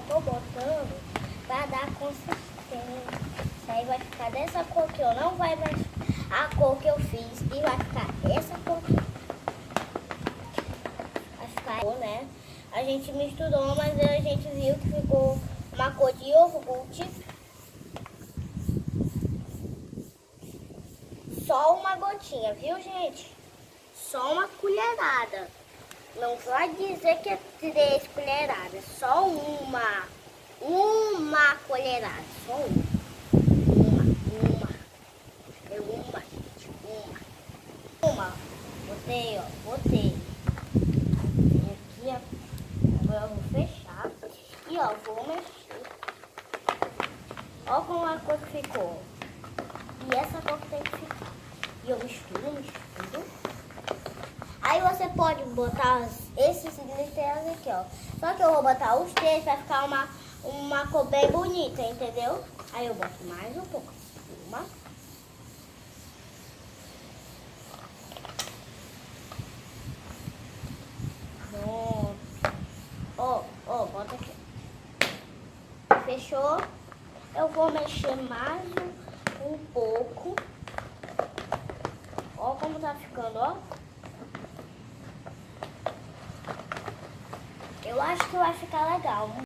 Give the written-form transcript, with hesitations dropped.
tô botando pra dar consistência. Aí vai ficar dessa cor aqui, ó. Não vai mais a cor que eu fiz. E vai ficar essa cor aqui. Vai ficar, né? A gente misturou, mas a gente viu que ficou uma cor de iogurte. Só uma gotinha, viu, gente? Só uma colherada. Não vai dizer que é 3 colheradas. Só uma. Uma colherada. Só uma. É uma, gente. Uma. Botei, ó. Botei. Aqui, ó. Agora eu vou fechar. E, ó, vou mexer. Ó como a cor que ficou. E essa cor que tem que ficar. E eu misturo. Aí você pode botar esses glitters aqui, ó. Só que eu vou botar os 3 pra ficar uma cor bem bonita, entendeu? Aí eu boto mais um pouco. Uma. Pronto. Ó, bota aqui. Fechou? Eu vou mexer mais um pouco. Ó como tá ficando, ó. Eu acho que vai ficar legal.